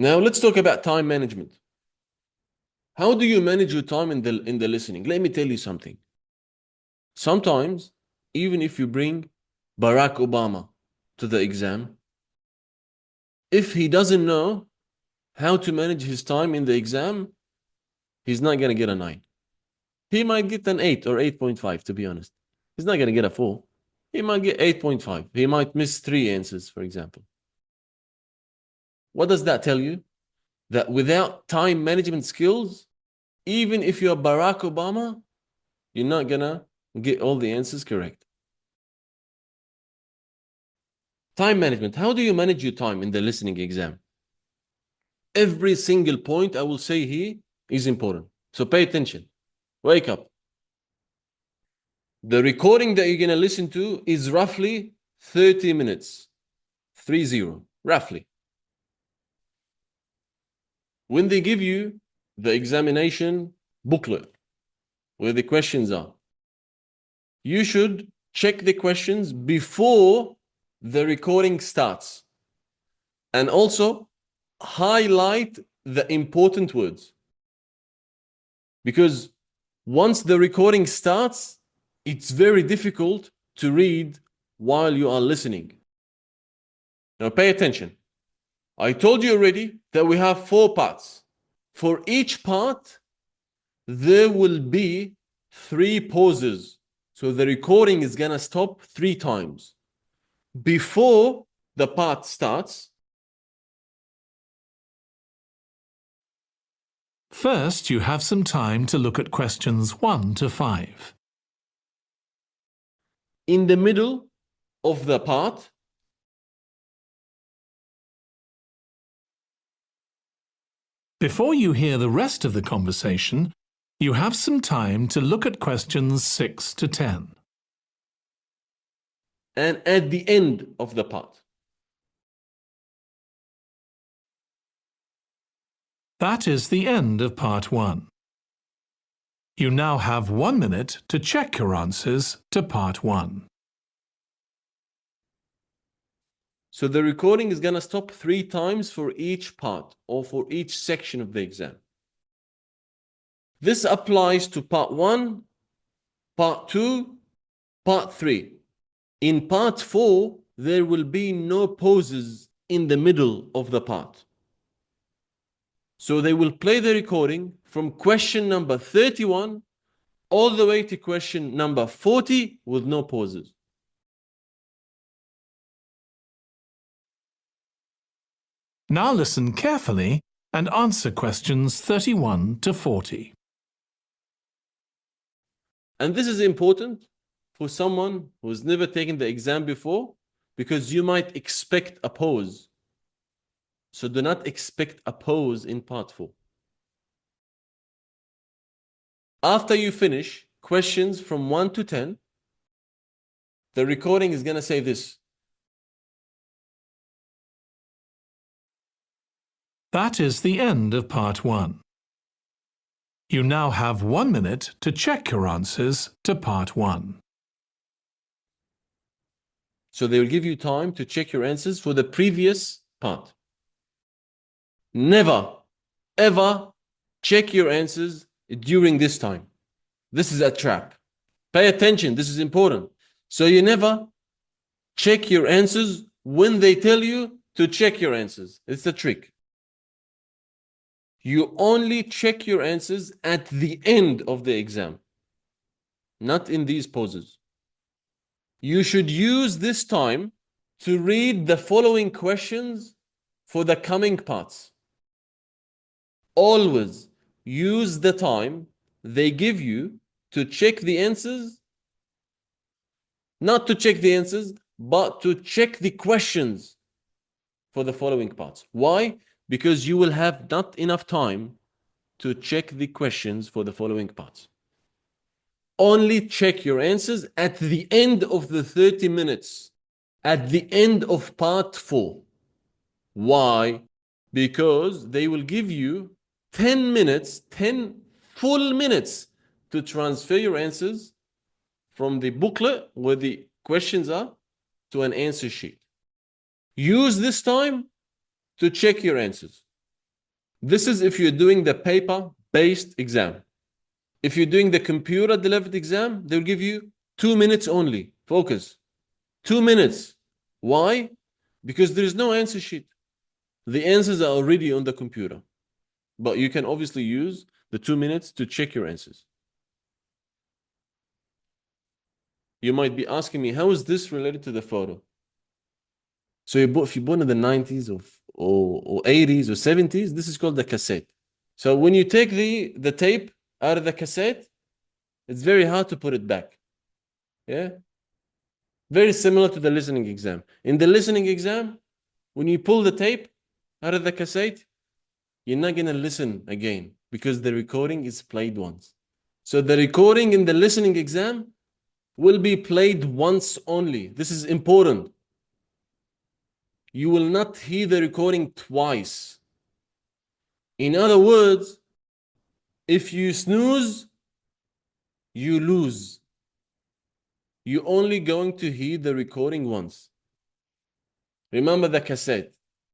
Now let's talk about time management. How do you manage your time in the listening? Let me tell you something. Sometimes, even if you bring Barack Obama to the exam, if he doesn't know how to manage his time in the exam, he's not going to get a 9. He might get an 8 or 8.5, to be honest. He's not going to get a 4. He might get 8.5. He might miss 3 answers, for example. What does that tell you? That without time management skills, even if you're Barack Obama, you're not going to get all the answers correct. Time management. How do you manage your time in the listening exam? Every single point I will say here is important. So pay attention. Wake up. The recording that you're going to listen to is roughly 30 minutes. 30, roughly. When they give you the examination booklet where the questions are, you should check the questions before the recording starts. And also highlight the important words. Because once the recording starts, it's very difficult to read while you are listening. Now pay attention. I told you already that we have 4 parts. For each part, there will be 3 pauses. So the recording is going to stop 3 times. Before the part starts. First, you have some time to look at questions 1 to 5. In the middle of the part, before you hear the rest of the conversation, you have some time to look at questions 6 to 10. And at the end of the part. That is the end of part 1. You now have 1 minute to check your answers to part 1. So the recording is going to stop 3 times for each part or for each section of the exam. This applies to part 1, part 2, part 3. In part 4, there will be no pauses in the middle of the part. So they will play the recording from question number 31 all the way to question number 40 with no pauses. Now listen carefully and answer questions 31 to 40. And this is important for someone who's never taken the exam before, because you might expect a pause. So do not expect a pause in part 4. After you finish questions from 1 to 10, the recording is going to say this. That is the end of part 1. You now have 1 minute to check your answers to part 1. So they will give you time to check your answers for the previous part. Never, ever check your answers during this time. This is a trap. Pay attention, this is important. So you never check your answers when they tell you to check your answers. It's a trick. You only check your answers at the end of the exam, not in these pauses. You should use this time to read the following questions for the coming parts. Always use the time they give you to check the answers, not to check the answers, but to check the questions for the following parts. Why? Because you will have not enough time to check the questions for the following parts. Only check your answers at the end of the 30 minutes, at the end of part 4. Why? Because they will give you 10 minutes, 10 full minutes to transfer your answers from the booklet where the questions are to an answer sheet. Use this time to check your answers. This is if you're doing the paper-based exam. If you're doing the computer-delivered exam, they'll give you 2 minutes only. Focus. 2 minutes. Why? Because there is no answer sheet. The answers are already on the computer. But you can obviously use the 2 minutes to check your answers. You might be asking me, how is this related to the photo? So if you're born in the 90s or 80s or 70s, this is called the cassette. So when you take the tape out of the cassette, it's very hard to put it back. Yeah? Very similar to the listening exam. In the listening exam, when you pull the tape out of the cassette, you're not going to listen again because the recording is played once. So the recording in the listening exam will be played once only. This is important. You will not hear the recording twice. In other words, if you snooze, you lose. You're only going to hear the recording once. Remember the cassette.